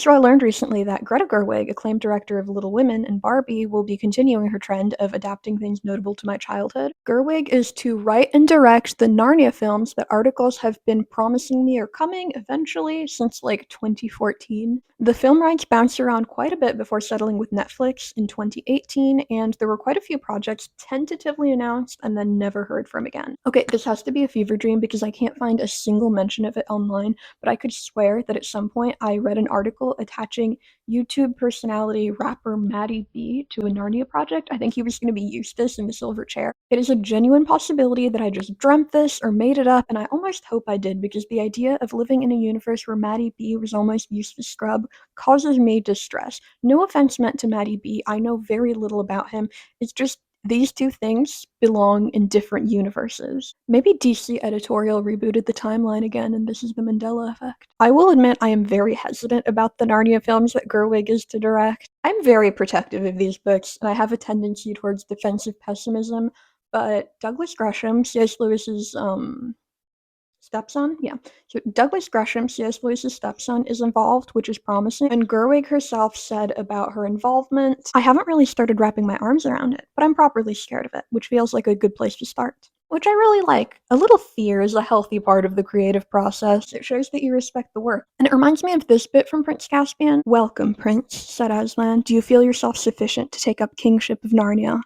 So I learned recently that Greta Gerwig, acclaimed director of Little Women and Barbie, will be continuing her trend of adapting things notable to my childhood. Gerwig is to write and direct the Narnia films that articles have been promising me are coming eventually since like 2014. The film rights bounced around quite a bit before settling with Netflix in 2018, and there were quite a few projects tentatively announced and then never heard from again. Okay, this has to be a fever dream because I can't find a single mention of it online, but I could swear that at some point I read an article attaching YouTube personality rapper Maddie B to a Narnia project. I think he was going to be Eustace in the Silver Chair. It is a genuine possibility that I just dreamt this or made it up, and I almost hope I did because the idea of living in a universe where Maddie B was almost Eustace Scrub causes me distress. No offense meant to Maddie B. I know very little about him. It's just these two things belong in different universes. Maybe DC editorial rebooted the timeline again and this is the Mandela effect. I will admit I am very hesitant about the Narnia films that Gerwig is to direct. I'm very protective of these books, and I have a tendency towards defensive pessimism, but Douglas Gresham, C.S. Lewis's stepson? Yeah. So Douglas Gresham, C.S. Lewis's stepson, is involved, which is promising, and Gerwig herself said about her involvement, "I haven't really started wrapping my arms around it, but I'm properly scared of it," which feels like a good place to start. Which I really like. A little fear is a healthy part of the creative process. It shows that you respect the work. And it reminds me of this bit from Prince Caspian. "Welcome, Prince," said Aslan. "Do you feel yourself sufficient to take up kingship of Narnia?"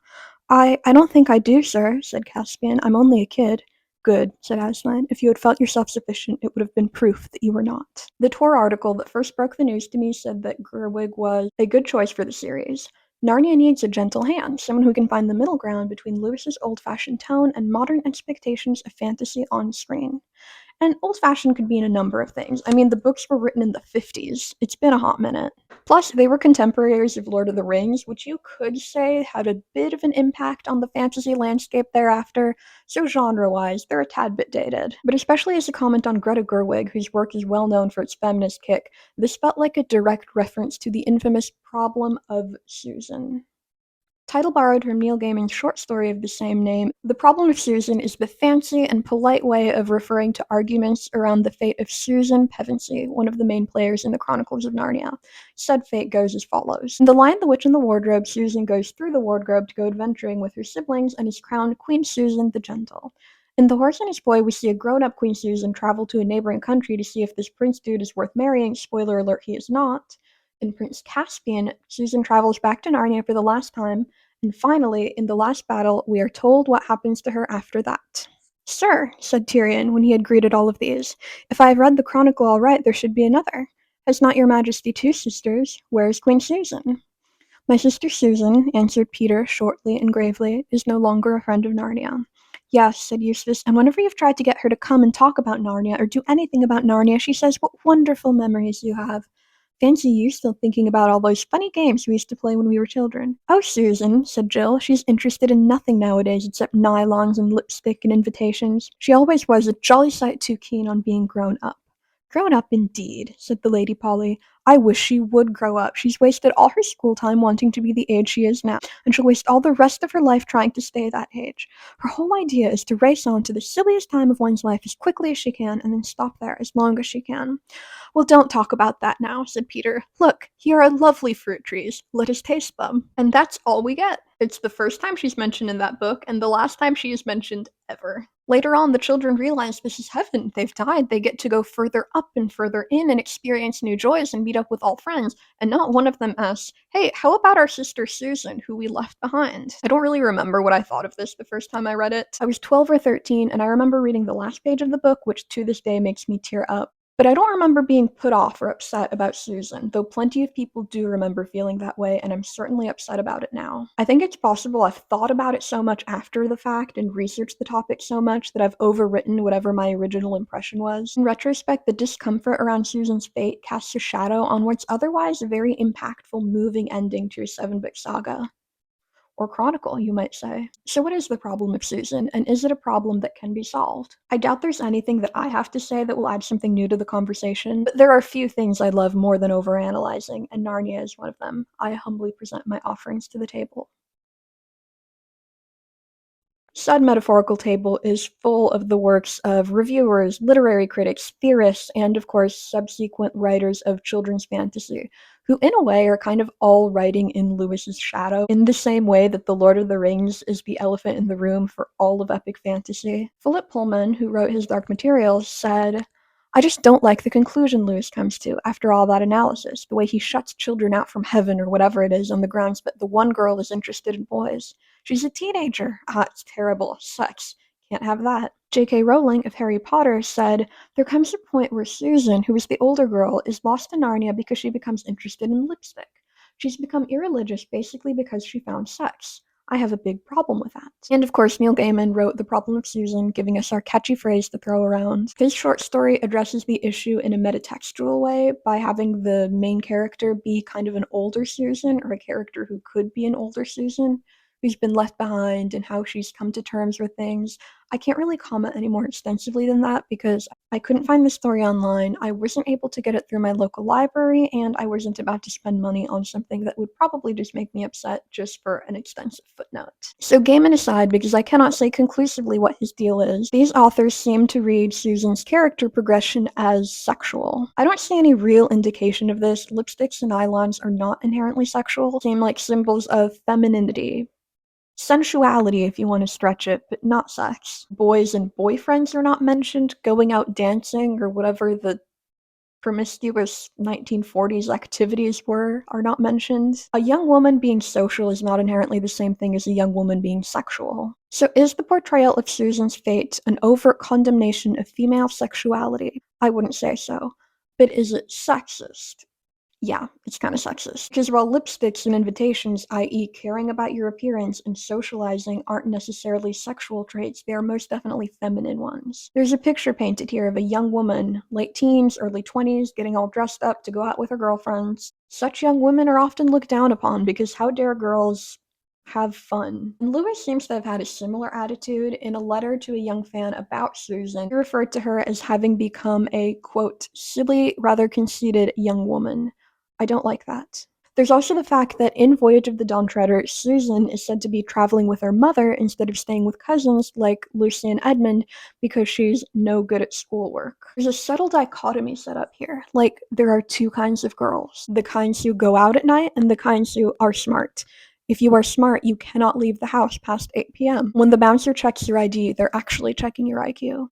I don't think I do, sir," said Caspian. "I'm only a kid." "Good," said Aslan. "If you had felt yourself sufficient, it would have been proof that you were not." The Tor article that first broke the news to me said that Gerwig was a good choice for the series. Narnia needs a gentle hand, someone who can find the middle ground between Lewis's old-fashioned tone and modern expectations of fantasy on screen. And old-fashioned could mean a number of things. I mean, the books were written in the 50s. It's been a hot minute. Plus, they were contemporaries of Lord of the Rings, which you could say had a bit of an impact on the fantasy landscape thereafter, so genre-wise, they're a tad bit dated. But especially as a comment on Greta Gerwig, whose work is well known for its feminist kick, this felt like a direct reference to the infamous problem of Susan. Title borrowed from Neil Gaiman's short story of the same name, the problem of Susan is the fancy and polite way of referring to arguments around the fate of Susan Pevensey, one of the main players in the Chronicles of Narnia. Said fate goes as follows. In The Lion, the Witch, and the Wardrobe, Susan goes through the wardrobe to go adventuring with her siblings and is crowned Queen Susan the Gentle. In The Horse and His Boy, we see a grown-up Queen Susan travel to a neighboring country to see if this prince dude is worth marrying. Spoiler alert, he is not. In Prince Caspian, Susan travels back to Narnia for the last time, and finally, in the last battle, we are told what happens to her after that. "Sir," said Tyrion, when he had greeted all of these, "if I have read the Chronicle aright, there should be another. Has not your Majesty two sisters? Where is Queen Susan?" "My sister Susan," answered Peter shortly and gravely, "is no longer a friend of Narnia." "Yes," said Eustace, "and whenever you've tried to get her to come and talk about Narnia or do anything about Narnia, she says what wonderful memories you have. Fancy you still thinking about all those funny games we used to play when we were children." "Oh, Susan," said Jill, "she's interested in nothing nowadays except nylons and lipstick and invitations. She always was a jolly sight too keen on being grown up." "Grown up, indeed," said the Lady Polly. "I wish she would grow up. She's wasted all her school time wanting to be the age she is now, and she'll waste all the rest of her life trying to stay that age. Her whole idea is to race on to the silliest time of one's life as quickly as she can, and then stop there as long as she can." "Well, don't talk about that now," said Peter. "Look, here are lovely fruit trees. Let us taste them." And that's all we get. It's the first time she's mentioned in that book, and the last time she is mentioned ever. Later on, the children realize this is heaven. They've died. They get to go further up and further in and experience new joys and meet up with all friends. And not one of them asks, "Hey, how about our sister Susan, who we left behind?" I don't really remember what I thought of this the first time I read it. I was 12 or 13, and I remember reading the last page of the book, which to this day makes me tear up. But I don't remember being put off or upset about Susan, though plenty of people do remember feeling that way, and I'm certainly upset about it now. I think it's possible I've thought about it so much after the fact and researched the topic so much that I've overwritten whatever my original impression was. In retrospect, the discomfort around Susan's fate casts a shadow on what's otherwise a very impactful, moving ending to a 7-book saga. Or chronicle, you might say. So what is the problem of Susan, and is it a problem that can be solved? I doubt there's anything that I have to say that will add something new to the conversation, but there are few things I love more than overanalyzing, and Narnia is one of them. I humbly present my offerings to the table. Said metaphorical table is full of the works of reviewers, literary critics, theorists, and of course subsequent writers of children's fantasy, who in a way are kind of all writing in Lewis's shadow, in the same way that The Lord of the Rings is the elephant in the room for all of epic fantasy. Philip Pullman, who wrote his Dark Materials, said, "I just don't like the conclusion Lewis comes to after all that analysis, the way he shuts children out from heaven or whatever it is on the grounds that the one girl is interested in boys. She's a teenager. Ah, it's terrible. Sucks. Can't have that." J.K. Rowling of Harry Potter said, "There comes a point where Susan, who is the older girl, is lost in Narnia because she becomes interested in lipstick. She's become irreligious basically because she found sex. I have a big problem with that." And of course, Neil Gaiman wrote The Problem of Susan, giving us our catchy phrase to throw around. His short story addresses the issue in a metatextual way by having the main character be kind of an older Susan, or a character who could be an older Susan, who's been left behind and how she's come to terms with things. I can't really comment any more extensively than that because I couldn't find the story online, I wasn't able to get it through my local library, and I wasn't about to spend money on something that would probably just make me upset just for an extensive footnote. So Gaiman aside, because I cannot say conclusively what his deal is, these authors seem to read Susan's character progression as sexual. I don't see any real indication of this. Lipsticks and eyelines are not inherently sexual, seem like symbols of femininity. Sensuality, if you want to stretch it, but not sex. Boys and boyfriends are not mentioned. Going out dancing or whatever the promiscuous 1940s activities were are not mentioned. A young woman being social is not inherently the same thing as a young woman being sexual. So is the portrayal of Susan's fate an overt condemnation of female sexuality? I wouldn't say so. But is it sexist? Yeah, it's kinda sexist. Because while lipsticks and invitations, i.e. caring about your appearance and socializing, aren't necessarily sexual traits, they are most definitely feminine ones. There's a picture painted here of a young woman, late teens, early 20s, getting all dressed up to go out with her girlfriends. Such young women are often looked down upon because how dare girls have fun. And Lewis seems to have had a similar attitude. In a letter to a young fan about Susan, he referred to her as having become a, quote, silly, rather conceited young woman. I don't like that. There's also the fact that in Voyage of the Dawn Treader, Susan is said to be traveling with her mother instead of staying with cousins like Lucy and Edmund because she's no good at schoolwork. There's a subtle dichotomy set up here. Like, there are two kinds of girls. The kinds who go out at night and the kinds who are smart. If you are smart, you cannot leave the house past 8 p.m. When the bouncer checks your ID, they're actually checking your IQ.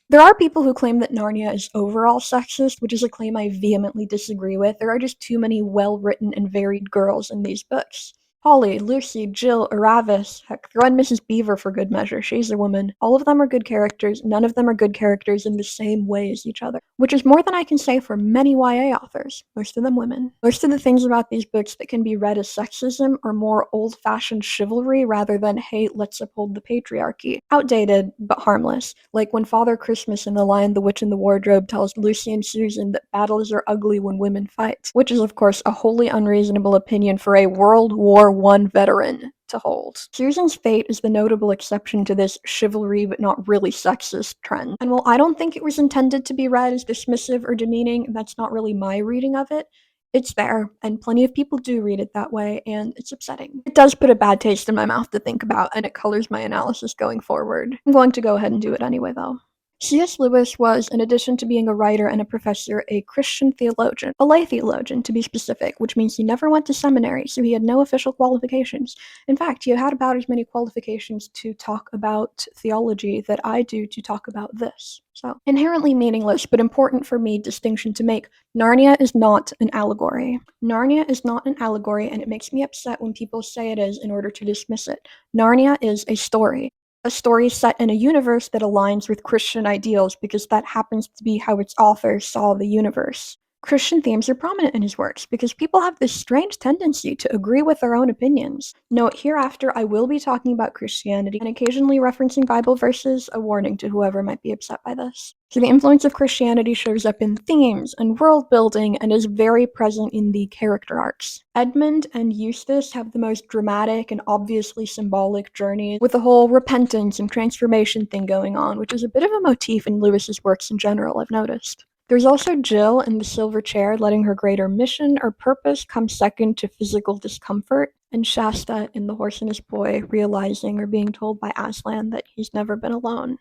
There are people who claim that Narnia is overall sexist, which is a claim I vehemently disagree with. There are just too many well-written and varied girls in these books. Holly, Lucy, Jill, Aravis, heck, throw in Mrs. Beaver for good measure, she's a woman. All of them are good characters, none of them are good characters in the same way as each other. Which is more than I can say for many YA authors, most of them women. Most of the things about these books that can be read as sexism are more old-fashioned chivalry rather than, hey, let's uphold the patriarchy. Outdated, but harmless. Like when Father Christmas in The Lion, the Witch, and the Wardrobe tells Lucy and Susan that battles are ugly when women fight. Which is, of course, a wholly unreasonable opinion for a World War I veteran to hold. Susan's fate is the notable exception to this chivalry but not really sexist trend. And while I don't think it was intended to be read as dismissive or demeaning, that's not really my reading of it, it's there, and plenty of people do read it that way, and it's upsetting. It does put a bad taste in my mouth to think about, and it colors my analysis going forward. I'm going to go ahead and do it anyway, though. C.S. Lewis was, in addition to being a writer and a professor, a Christian theologian, a lay theologian to be specific, which means he never went to seminary, so he had no official qualifications. In fact, he had about as many qualifications to talk about theology that I do to talk about this. So, inherently meaningless, but important for me distinction to make, Narnia is not an allegory. Narnia is not an allegory, and it makes me upset when people say it is in order to dismiss it. Narnia is a story. A story set in a universe that aligns with Christian ideals because that happens to be how its author saw the universe. Christian themes are prominent in his works because people have this strange tendency to agree with their own opinions. Note, hereafter I will be talking about Christianity and occasionally referencing Bible verses, a warning to whoever might be upset by this. So the influence of Christianity shows up in themes and world building and is very present in the character arcs. Edmund and Eustace have the most dramatic and obviously symbolic journeys, with the whole repentance and transformation thing going on, which is a bit of a motif in Lewis's works in general, I've noticed. There's also Jill in the silver chair letting her greater mission or purpose come second to physical discomfort, and Shasta in The Horse and His Boy realizing or being told by Aslan that he's never been alone.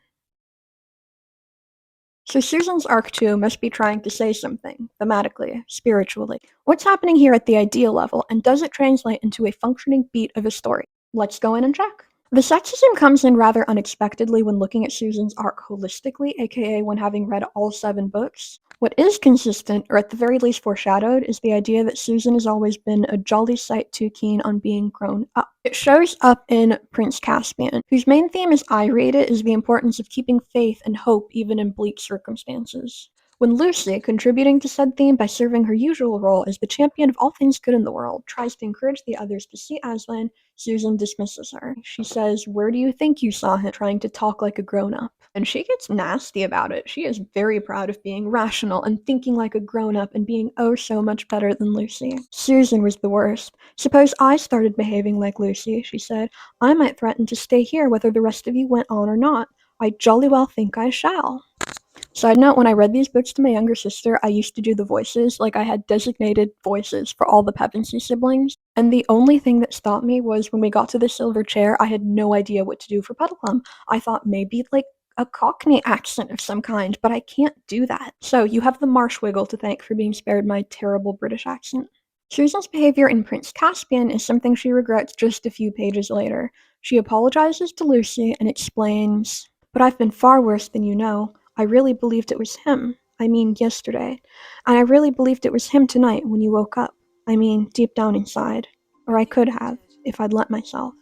So Susan's arc 2 must be trying to say something, thematically, spiritually. What's happening here at the idea level, and does it translate into a functioning beat of a story? Let's go in and check. The sexism comes in rather unexpectedly when looking at Susan's arc holistically, aka when having read all 7 books. What is consistent, or at the very least foreshadowed, is the idea that Susan has always been a jolly sight too keen on being grown up. It shows up in Prince Caspian, whose main theme as I read it is the importance of keeping faith and hope even in bleak circumstances. When Lucy, contributing to said theme by serving her usual role as the champion of all things good in the world, tries to encourage the others to see Aslan, Susan dismisses her. She says, "Where do you think you saw him trying to talk like a grown-up?" And she gets nasty about it. She is very proud of being rational and thinking like a grown-up and being oh so much better than Lucy. Susan was the worst. "Suppose I started behaving like Lucy," she said. "I might threaten to stay here whether the rest of you went on or not. I jolly well think I shall." Side note, when I read these books to my younger sister, I used to do the voices, like I had designated voices for all the Pevensey siblings, and the only thing that stopped me was when we got to the silver chair, I had no idea what to do for Puddleglum. I thought maybe like a Cockney accent of some kind, but I can't do that. So you have the Marshwiggle to thank for being spared my terrible British accent. Susan's behavior in Prince Caspian is something she regrets just a few pages later. She apologizes to Lucy and explains, "But I've been far worse than you know. I really believed it was him. I mean, yesterday. And I really believed it was him tonight when you woke up. I mean, deep down inside. Or I could have, if I'd let myself."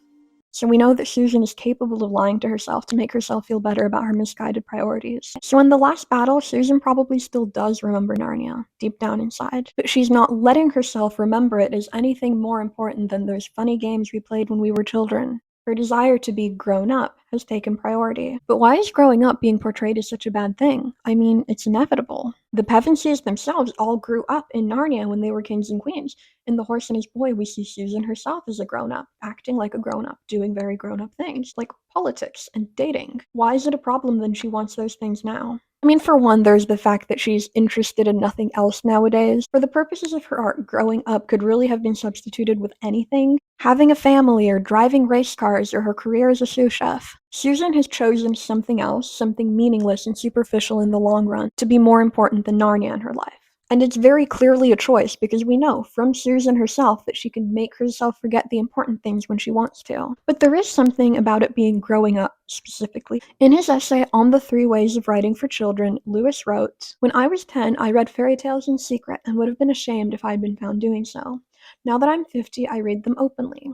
So we know that Susan is capable of lying to herself to make herself feel better about her misguided priorities. So in the last battle, Susan probably still does remember Narnia, deep down inside. But she's not letting herself remember it as anything more important than those funny games we played when we were children. Her desire to be grown up has taken priority. But why is growing up being portrayed as such a bad thing? I mean, it's inevitable. The Pevensies themselves all grew up in Narnia when they were kings and queens. In The Horse and His Boy, we see Susan herself as a grown-up, acting like a grown-up, doing very grown-up things, like politics and dating. Why is it a problem then she wants those things now? I mean, for one, there's the fact that she's interested in nothing else nowadays. For the purposes of her art, growing up could really have been substituted with anything. Having a family or driving race cars or her career as a sous chef. Susan has chosen something else, something meaningless and superficial in the long run, to be more important than Narnia in her life. And it's very clearly a choice because we know from Susan herself that she can make herself forget the important things when she wants to. But there is something about it being growing up, specifically. In his essay on the 3 ways of writing for children, Lewis wrote, "When I was 10, I read fairy tales in secret and would have been ashamed if I had been found doing so. Now that I'm 50, I read them openly.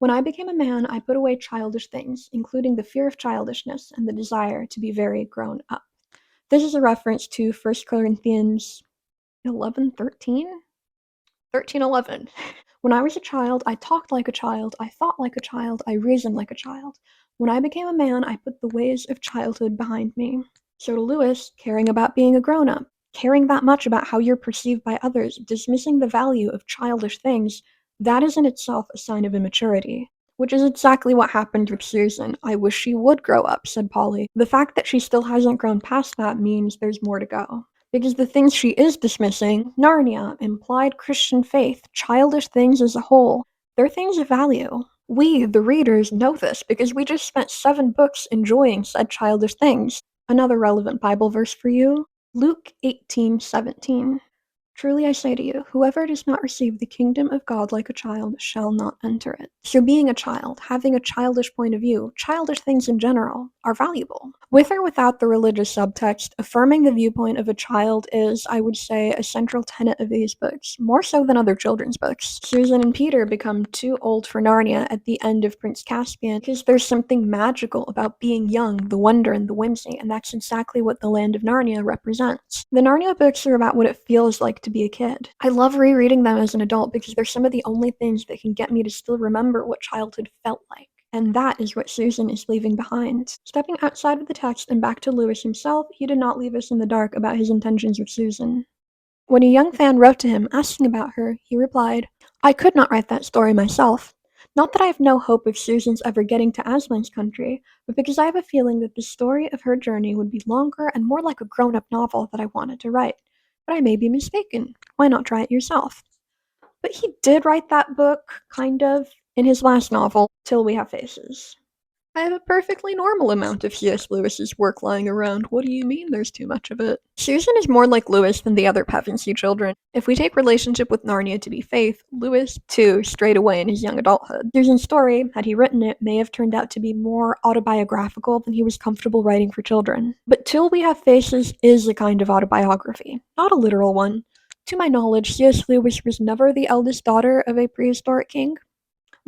When I became a man, I put away childish things, including the fear of childishness and the desire to be very grown up." This is a reference to 1 Corinthians 11:13? 13:11. "When I was a child, I talked like a child, I thought like a child, I reasoned like a child. When I became a man, I put the ways of childhood behind me." So to Lewis, caring about being a grown-up, caring that much about how you're perceived by others, dismissing the value of childish things, that is in itself a sign of immaturity. Which is exactly what happened with Susan. "I wish she would grow up," said Polly. The fact that she still hasn't grown past that means there's more to go. Because the things she is dismissing, Narnia, implied Christian faith, childish things as a whole, they're things of value. We, the readers, know this because we just spent 7 books enjoying said childish things. Another relevant Bible verse for you, Luke 18:17. "Truly I say to you, whoever does not receive the kingdom of God like a child shall not enter it." So being a child, having a childish point of view, childish things in general, are valuable. With or without the religious subtext, affirming the viewpoint of a child is, I would say, a central tenet of these books, more so than other children's books. Susan and Peter become too old for Narnia at the end of Prince Caspian because there's something magical about being young, the wonder and the whimsy, and that's exactly what the land of Narnia represents. The Narnia books are about what it feels like to be a kid. I love rereading them as an adult because they're some of the only things that can get me to still remember what childhood felt like. And that is what Susan is leaving behind. Stepping outside of the text and back to Lewis himself, he did not leave us in the dark about his intentions with Susan. When a young fan wrote to him asking about her, he replied, "I could not write that story myself. Not that I have no hope of Susan's ever getting to Aslan's country, but because I have a feeling that the story of her journey would be longer and more like a grown-up novel that I wanted to write. But I may be mistaken. Why not try it yourself? But he did write that book, kind of, in his last novel, Till We Have Faces. I have a perfectly normal amount of C.S. Lewis's work lying around. What do you mean there's too much of it? Susan is more like Lewis than the other Pevensey children. If we take relationship with Narnia to be faith, Lewis, too, strayed away in his young adulthood. Susan's story, had he written it, may have turned out to be more autobiographical than he was comfortable writing for children. But Till We Have Faces is a kind of autobiography, not a literal one. To my knowledge, C.S. Lewis was never the eldest daughter of a prehistoric king,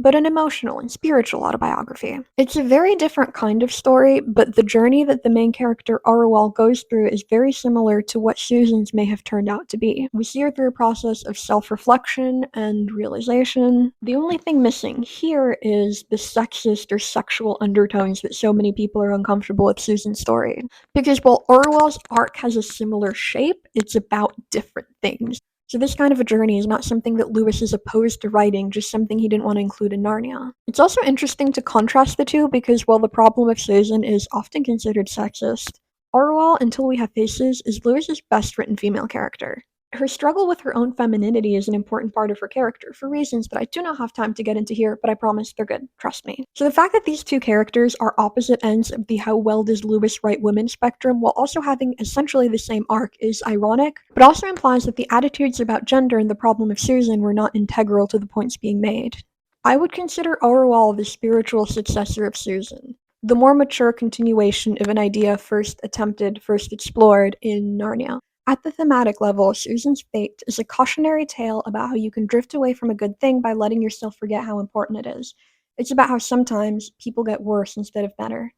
but an emotional and spiritual autobiography. It's a very different kind of story, but the journey that the main character Arwal goes through is very similar to what Susan's may have turned out to be. We see her through a process of self-reflection and realization. The only thing missing here is the sexist or sexual undertones that so many people are uncomfortable with Susan's story. Because while Arwal's arc has a similar shape, it's about different things. So this kind of a journey is not something that Lewis is opposed to writing, just something he didn't want to include in Narnia. It's also interesting to contrast the two because while the problem of Susan is often considered sexist, Arwal, Until We Have Faces, is Lewis's best written female character. Her struggle with her own femininity is an important part of her character, for reasons that I do not have time to get into here, but I promise they're good, trust me. So the fact that these two characters are opposite ends of the how well does Lewis write women spectrum while also having essentially the same arc is ironic, but also implies that the attitudes about gender and the problem of Susan were not integral to the points being made. I would consider Orwell the spiritual successor of Susan, the more mature continuation of an idea first attempted, first explored in Narnia. At the thematic level, Susan's Fate is a cautionary tale about how you can drift away from a good thing by letting yourself forget how important it is. It's about how sometimes people get worse instead of better.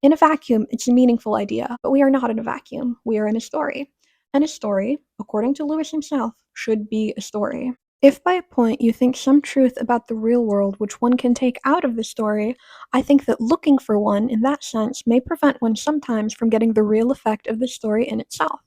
In a vacuum, it's a meaningful idea, but we are not in a vacuum. We are in a story. And a story, according to Lewis himself, should be a story. If by a point you think some truth about the real world which one can take out of the story, I think that looking for one in that sense may prevent one sometimes from getting the real effect of the story in itself.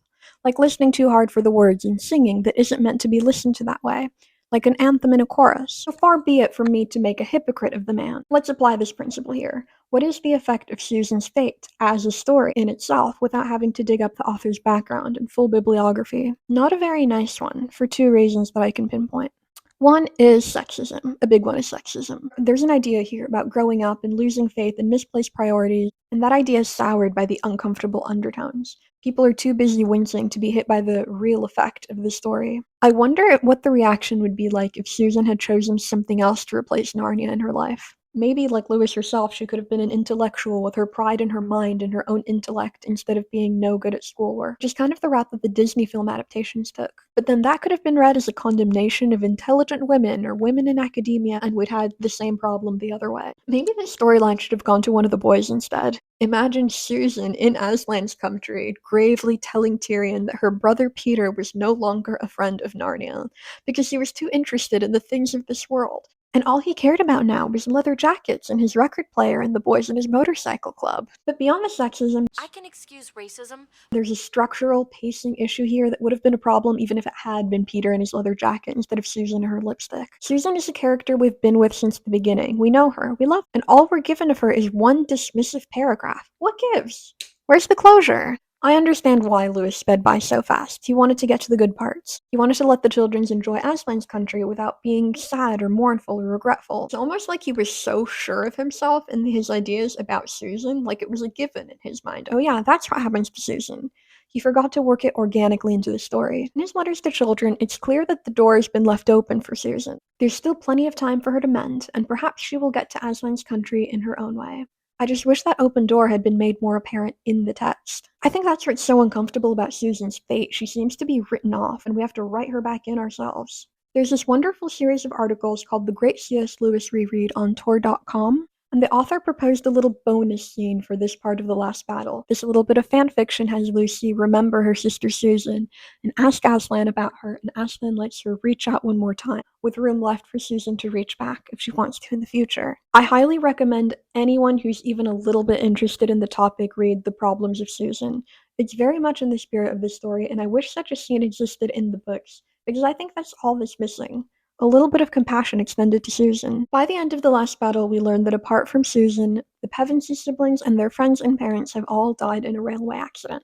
Like listening too hard for the words and singing that isn't meant to be listened to that way, like an anthem in a chorus. So far be it from me to make a hypocrite of the man. Let's apply this principle here. What is the effect of Susan's Fate as a story in itself without having to dig up the author's background and full bibliography? Not a very nice one, for two reasons that I can pinpoint. One is sexism. A big one is sexism. There's an idea here about growing up and losing faith and misplaced priorities, and that idea is soured by the uncomfortable undertones. People are too busy wincing to be hit by the real effect of the story. I wonder what the reaction would be like if Susan had chosen something else to replace Narnia in her life. Maybe, like Lewis herself, she could have been an intellectual with her pride in her mind and her own intellect instead of being no good at schoolwork, which is kind of the route that the Disney film adaptations took. But then that could have been read as a condemnation of intelligent women or women in academia, and we'd had the same problem the other way. Maybe the storyline should have gone to one of the boys instead. Imagine Susan in Aslan's country gravely telling Tyrion that her brother Peter was no longer a friend of Narnia because he was too interested in the things of this world. And all he cared about now was leather jackets and his record player and the boys in his motorcycle club. But beyond the sexism, I can excuse racism. there's a structural pacing issue here that would have been a problem even if it had been Peter in his leather jacket instead of Susan in her lipstick. Susan is a character we've been with since the beginning. We know her, we love her, and all we're given of her is one dismissive paragraph. What gives? Where's the closure? I understand why Lewis sped by so fast. He wanted to get to the good parts. He wanted to let the children enjoy Aslan's country without being sad or mournful or regretful. It's almost like he was so sure of himself and his ideas about Susan, like it was a given in his mind. Oh yeah, that's what happens to Susan. He forgot to work it organically into the story. In his letters to children, it's clear that the door has been left open for Susan. There's still plenty of time for her to mend, and perhaps she will get to Aslan's country in her own way. I just wish that open door had been made more apparent in the text. I think that's what's so uncomfortable about Susan's fate. She seems to be written off, and we have to write her back in ourselves. There's this wonderful series of articles called The Great C.S. Lewis Reread on Tor.com, and the author proposed a little bonus scene for this part of the last battle. This little bit of fan fiction has Lucy remember her sister Susan and ask Aslan about her, and Aslan lets her reach out one more time, with room left for Susan to reach back if she wants to in the future. I highly recommend anyone who's even a little bit interested in the topic read The Problems of Susan. It's very much in the spirit of the story, and I wish such a scene existed in the books, because I think that's all that's missing. A little bit of compassion extended to Susan. By the end of the last battle, we learned that apart from Susan, the Pevensey siblings and their friends and parents have all died in a railway accident.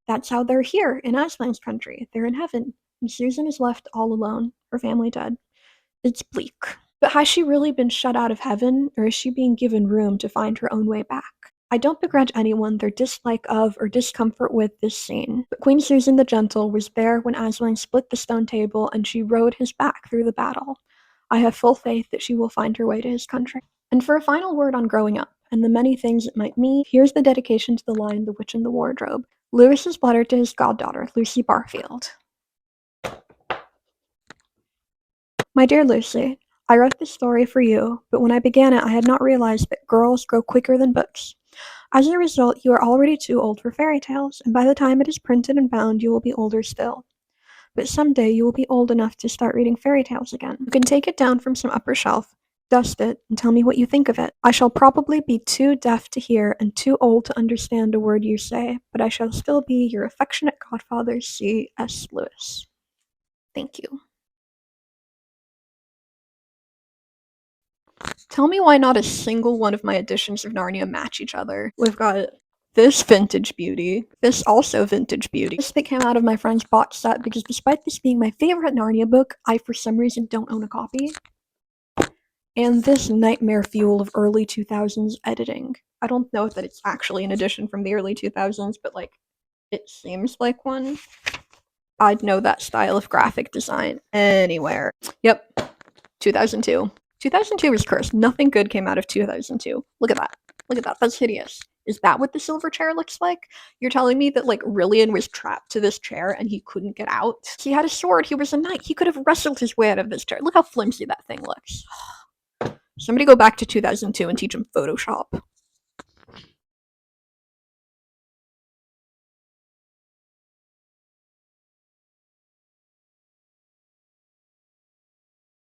That's how they're here in Aslan's country. They're in heaven. And Susan is left all alone, her family dead. It's bleak. But has she really been shut out of heaven, or is she being given room to find her own way back? I don't begrudge anyone their dislike of or discomfort with this scene, but Queen Susan the Gentle was there when Aslan split the stone table and she rode his back through the battle. I have full faith that she will find her way to his country. And for a final word on growing up, and the many things it might mean, here's the dedication to the line The Witch in the Wardrobe. Lewis's letter to his goddaughter, Lucy Barfield. My dear Lucy, I wrote this story for you, but when I began it I had not realized that girls grow quicker than books. As a result, you are already too old for fairy tales, and by the time it is printed and bound, you will be older still. But someday you will be old enough to start reading fairy tales again. You can take it down from some upper shelf, dust it, and tell me what you think of it. I shall probably be too deaf to hear and too old to understand a word you say, but I shall still be your affectionate godfather, C.S. Lewis. Thank you. Tell me why not a single one of my editions of Narnia match each other. We've got this vintage beauty, this also vintage beauty. This that came out of my friend's box set because despite this being my favorite Narnia book, I for some reason don't own a copy. And this nightmare fuel of early 2000s editing. I don't know that it's actually an edition from the early 2000s, but like, it seems like one. I'd know that style of graphic design anywhere. Yep, 2002. 2002 is cursed. Nothing good came out of 2002. Look at that. Look at that. That's hideous. Is that what the silver chair looks like? You're telling me that, like, Rillian was trapped to this chair and he couldn't get out? He had a sword. He was a knight. He could have wrestled his way out of this chair. Look how flimsy that thing looks. Somebody go back to 2002 and teach him Photoshop.